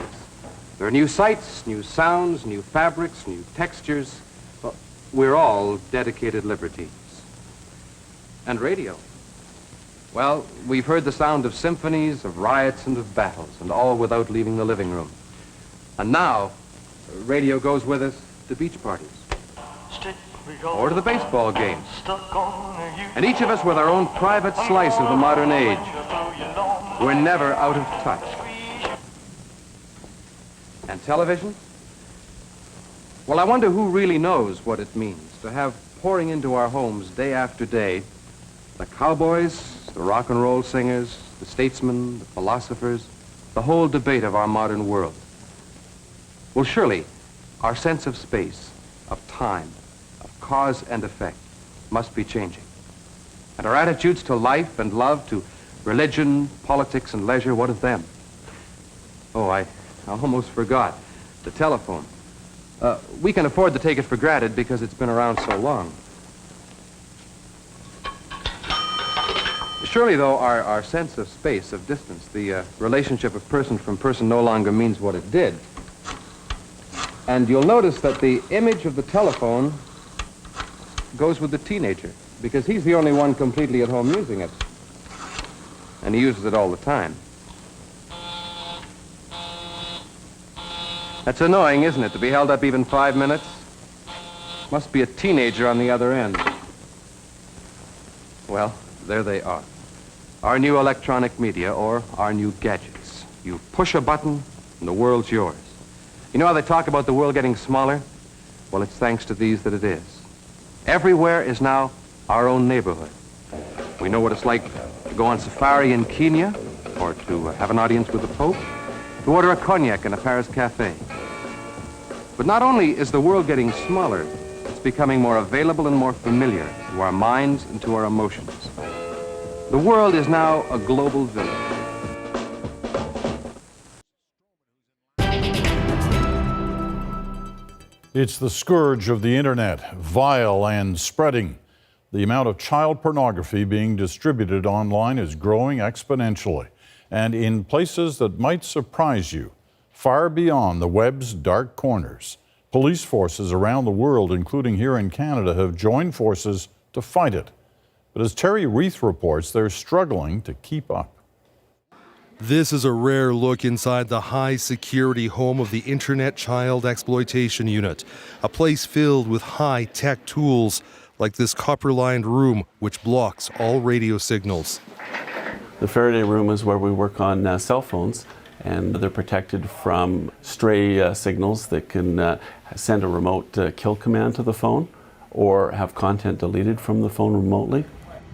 There are new sights, new sounds, new fabrics, new textures. Well, we're all dedicated libertines. And radio. Well, we've heard the sound of symphonies, of riots, and of battles, and all without leaving the living room. And now, radio goes with us to beach parties. Or to the baseball games. And each of us with our own private slice of the modern age. We're never out of touch. And television? Well, I wonder who really knows what it means to have pouring into our homes day after day the cowboys, the rock and roll singers, the statesmen, the philosophers, the whole debate of our modern world. Well, surely our sense of space, of time, of cause and effect must be changing. And our attitudes to life and love, to religion, politics, and leisure, what of them? Oh, I almost forgot. The telephone. We can afford to take it for granted because it's been around so long. Surely, though, our sense of space, of distance, the relationship of person from person no longer means what it did. And you'll notice that the image of the telephone goes with the teenager, because he's the only one completely at home using it. And he uses it all the time. That's annoying, isn't it, to be held up even 5 minutes? Must be a teenager on the other end. Well, there they are. Our new electronic media, or our new gadgets. You push a button, and the world's yours. You know how they talk about the world getting smaller? Well, it's thanks to these that it is. Everywhere is now our own neighborhood. We know what it's like to go on safari in Kenya, or to have an audience with the Pope, to order a cognac in a Paris cafe. But not only is the world getting smaller, it's becoming more available and more familiar to our minds and to our emotions. The world is now a global village. It's the scourge of the internet, vile and spreading. The amount of child pornography being distributed online is growing exponentially, and in places that might surprise you, far beyond the web's dark corners. Police forces around the world, including here in Canada, have joined forces to fight it. But as Terry Reith reports, they're struggling to keep up. This is a rare look inside the high-security home of the Internet Child Exploitation Unit, a place filled with high-tech tools like this copper-lined room which blocks all radio signals. The Faraday room is where we work on cell phones, and they're protected from stray signals that can send a remote kill command to the phone or have content deleted from the phone remotely.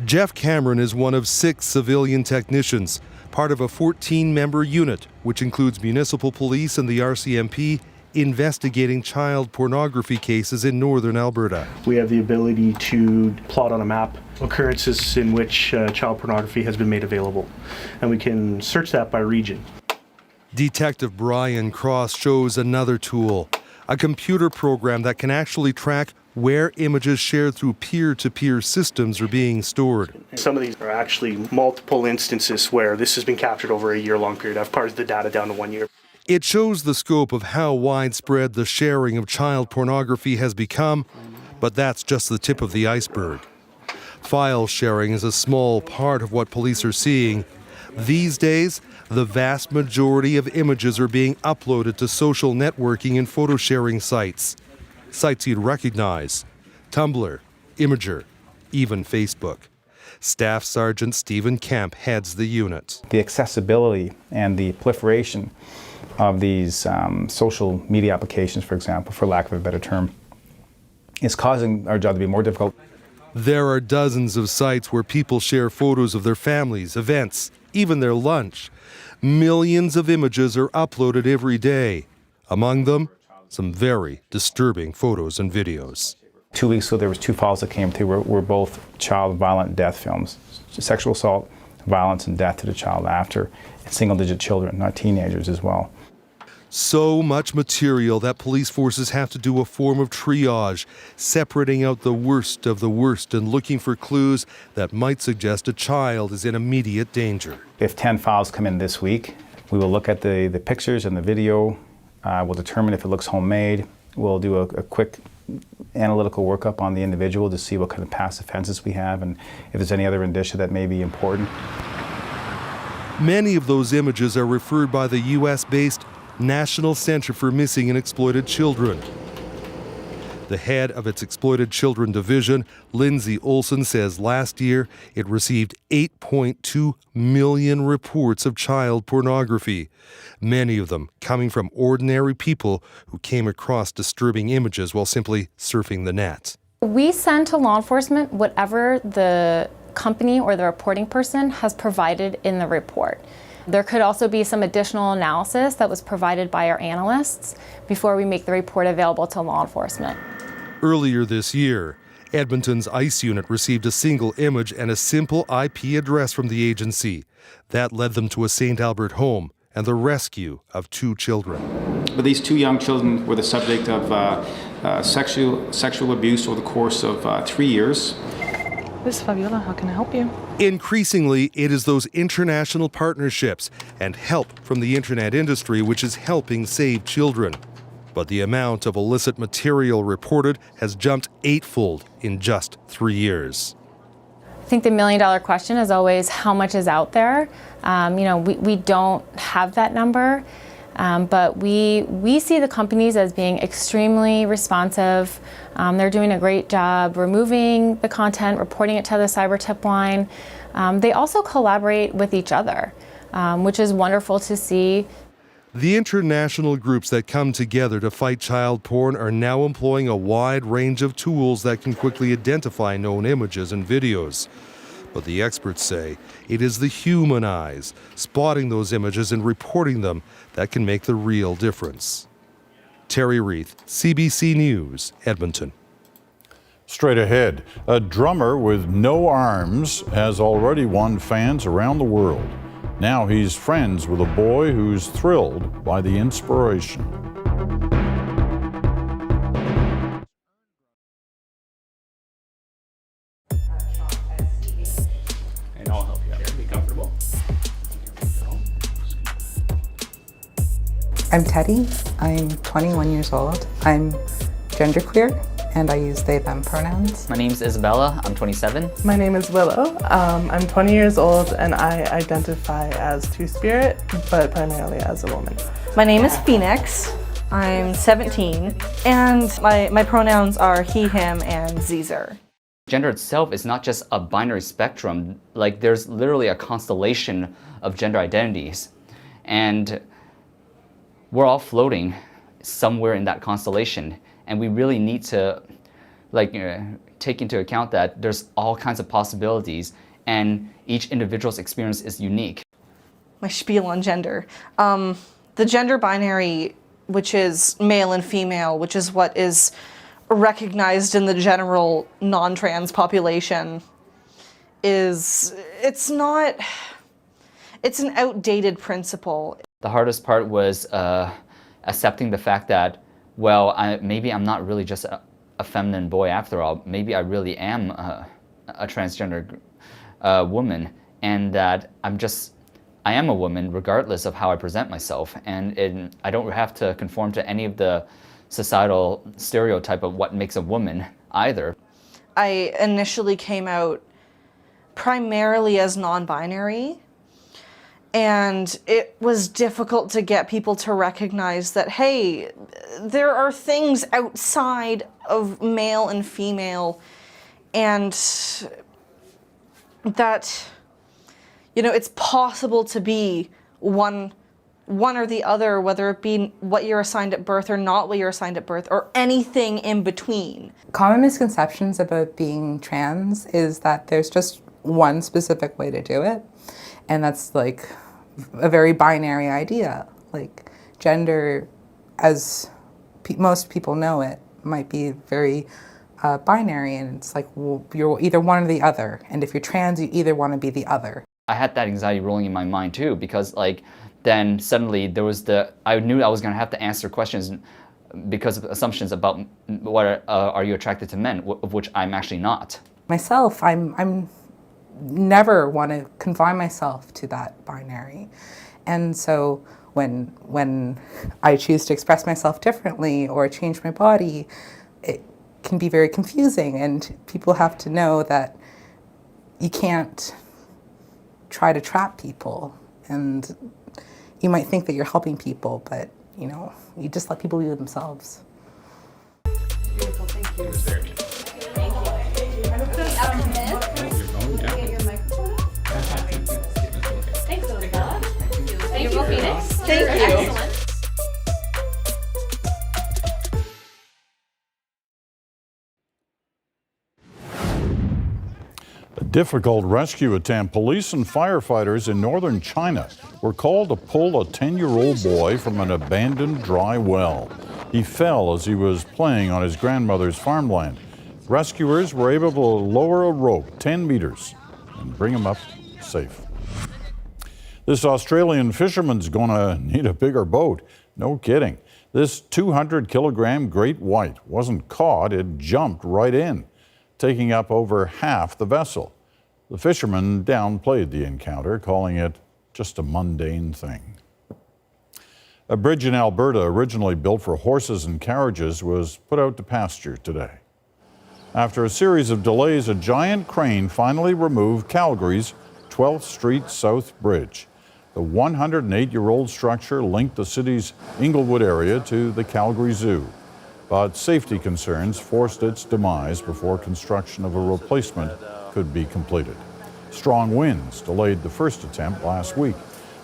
Jeff Cameron is one of 6 civilian technicians, part of a 14-member unit, which includes municipal police and the RCMP, investigating child pornography cases in northern Alberta. We have the ability to plot on a map occurrences in which child pornography has been made available, and we can search that by region. Detective Brian Cross shows another tool, a computer program that can actually track where images shared through peer-to-peer systems are being stored. Some of these are actually multiple instances where this has been captured over a year-long period. I've parsed the data down to 1 year. It shows the scope of how widespread the sharing of child pornography has become, but that's just the tip of the iceberg. File sharing is a small part of what police are seeing. These days, the vast majority of images are being uploaded to social networking and photo sharing sites. Sites you'd recognize: Tumblr, Imager, even Facebook. Staff Sergeant Stephen Kemp heads the unit. The accessibility and the proliferation of these social media applications, for example, for lack of a better term, is causing our job to be more difficult. There are dozens of sites where people share photos of their families, events, even their lunch. Millions of images are uploaded every day. Among them, some very disturbing photos and videos. 2 weeks ago, there was 2 files that came through were both child violent death films. Sexual assault, violence, and death to the child after. Single-digit children, not teenagers as well. So much material that police forces have to do a form of triage, separating out the worst of the worst and looking for clues that might suggest a child is in immediate danger. If 10 files come in this week, we will look at the pictures and the video. We'll determine if it looks homemade. We'll do a quick analytical workup on the individual to see what kind of past offenses we have and if there's any other indicia that may be important. Many of those images are referred by the US-based National Center for Missing and Exploited Children. The head of its Exploited Children Division, Lindsay Olson, says last year it received 8.2 million reports of child pornography, many of them coming from ordinary people who came across disturbing images while simply surfing the net. We send to law enforcement whatever the company or the reporting person has provided in the report. There could also be some additional analysis that was provided by our analysts before we make the report available to law enforcement. Earlier this year, Edmonton's ICE unit received a single image and a simple IP address from the agency. That led them to a St. Albert home and the rescue of 2 children. But these 2 young children were the subject of sexual abuse over the course of 3 years. This is Fabiola. How can I help you? Increasingly, it is those international partnerships and help from the internet industry which is helping save children. But the amount of illicit material reported has jumped 8-fold in just 3 years. I think the million-dollar question is always how much is out there. We don't have that number, but we see the companies as being extremely responsive. They're doing a great job removing the content, reporting it to the cyber tip line. They also collaborate with each other, which is wonderful to see. The international groups that come together to fight child porn are now employing a wide range of tools that can quickly identify known images and videos. But the experts say it is the human eyes, spotting those images and reporting them, that can make the real difference. Terry Reith, CBC News, Edmonton. Straight ahead, a drummer with no arms has already won fans around the world. Now he's friends with a boy who's thrilled by the inspiration. And I'll help you out here. Be comfortable. I'm Teddy. I'm 21 years old. I'm genderqueer, and I use they, them pronouns. My name is Isabella. I'm 27. My name is Willow. I'm 20 years old, and I identify as Two-Spirit, but primarily as a woman. My name is Phoenix. I'm 17, and my pronouns are he, him, and Zer. Gender itself is not just a binary spectrum. Like, there's literally a constellation of gender identities. And we're all floating somewhere in that constellation. And we really need to take into account that there's all kinds of possibilities and each individual's experience is unique. My spiel on gender. The gender binary, which is male and female, which is what is recognized in the general non-trans population, it's an outdated principle. The hardest part was accepting the fact that, well, maybe I'm not really just a feminine boy after all. Maybe I really am a transgender woman, and that I am a woman regardless of how I present myself, and I don't have to conform to any of the societal stereotype of what makes a woman either. I initially came out primarily as non-binary, and it was difficult to get people to recognize that, hey, there are things outside of male and female, and that, you know, it's possible to be one or the other, whether it be what you're assigned at birth or not what you're assigned at birth, or anything in between. Common misconceptions about being trans is that there's just one specific way to do it, and that's like a very binary idea. Like gender, as most people know it, might be very binary, and it's like, well, you're either one or the other, and if you're trans, you either want to be the other. I had that anxiety rolling in my mind too, because like then suddenly there was I knew I was going to have to answer questions because of assumptions about what are you attracted to men, of which I'm actually not. Myself, I'm never want to confine myself to that binary, and so when I choose to express myself differently or change my body, it can be very confusing, and people have to know that you can't try to trap people, and you might think that you're helping people, but you know, you just let people be themselves. Beautiful, thank you. Thanks, Isabella. Thank you, Phoenix. Thank you. Excellent. A difficult rescue attempt. Police and firefighters in northern China were called to pull a 10-year-old boy from an abandoned dry well. He fell as he was playing on his grandmother's farmland. Rescuers were able to lower a rope 10 meters and bring him up safe. This Australian fisherman's gonna need a bigger boat. No kidding. This 200-kilogram great white wasn't caught, it jumped right in, taking up over half the vessel. The fisherman downplayed the encounter, calling it just a mundane thing. A bridge in Alberta, originally built for horses and carriages, was put out to pasture today. After a series of delays, a giant crane finally removed Calgary's 12th Street South Bridge. The 108-year-old structure linked the city's Inglewood area to the Calgary Zoo, but safety concerns forced its demise before construction of a replacement could be completed. Strong winds delayed the first attempt last week.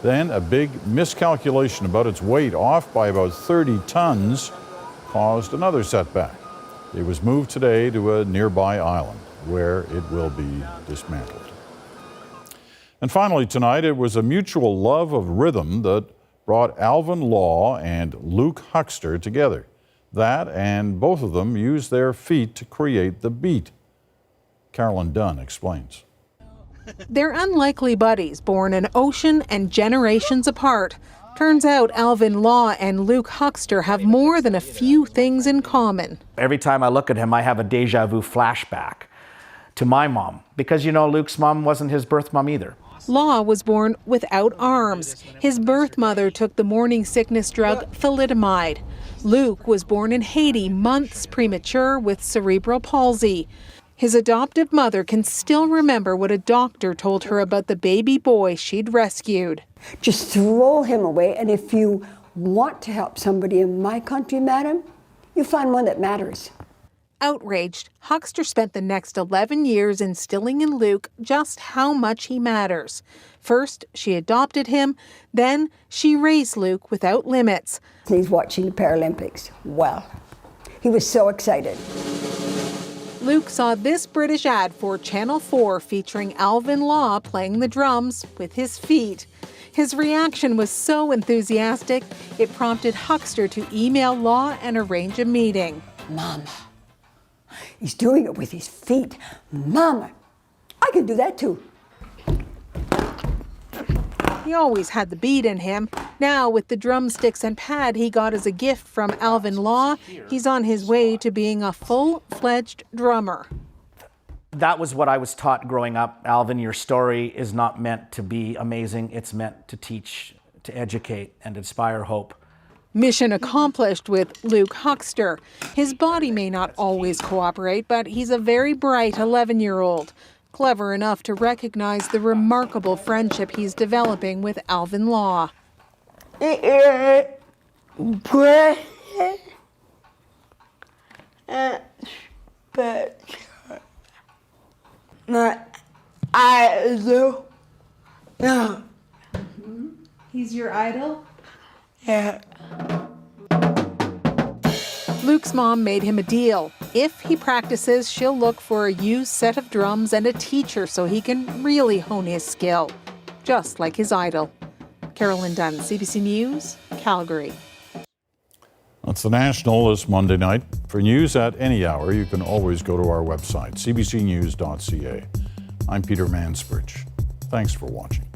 Then a big miscalculation about its weight, off by about 30 tons, caused another setback. It was moved today to a nearby island where it will be dismantled. And finally tonight, it was a mutual love of rhythm that brought Alvin Law and Luke Huckster together. That, and both of them used their feet to create the beat. Carolyn Dunn explains. They're unlikely buddies, born an ocean and generations apart. Turns out Alvin Law and Luke Huckster have more than a few things in common. Every time I look at him, I have a deja vu flashback to my mom, because you know Luke's mom wasn't his birth mom either. Law was born without arms. His birth mother took the morning sickness drug thalidomide. Luke was born in Haiti, months premature, with cerebral palsy. His adoptive mother can still remember what a doctor told her about the baby boy she'd rescued. Just throw him away, and if you want to help somebody in my country, madam, you find one that matters. Outraged, Huckster spent the next 11 years instilling in Luke just how much he matters. First, she adopted him, then she raised Luke without limits. He's watching the Paralympics. Well, he was so excited. Luke saw this British ad for Channel 4 featuring Alvin Law playing the drums with his feet. His reaction was so enthusiastic, it prompted Huckster to email Law and arrange a meeting. Mama, he's doing it with his feet. Mama, I can do that too. He always had the beat in him. Now, with the drumsticks and pad he got as a gift from Alvin Law, he's on his way to being a full-fledged drummer. That was what I was taught growing up. Alvin, your story is not meant to be amazing. It's meant to teach, to educate, and inspire hope. Mission accomplished with Luke Huckster. His body may not always cooperate, but he's a very bright 11-year-old. Clever enough to recognize the remarkable friendship he's developing with Alvin Law. do? Yeah. He's your idol? Yeah. Luke's mom made him a deal. If he practices, she'll look for a used set of drums and a teacher so he can really hone his skill, just like his idol. Carolyn Dunn, CBC News, Calgary. That's the National this Monday night. For news at any hour, you can always go to our website, cbcnews.ca. I'm Peter Mansbridge. Thanks for watching.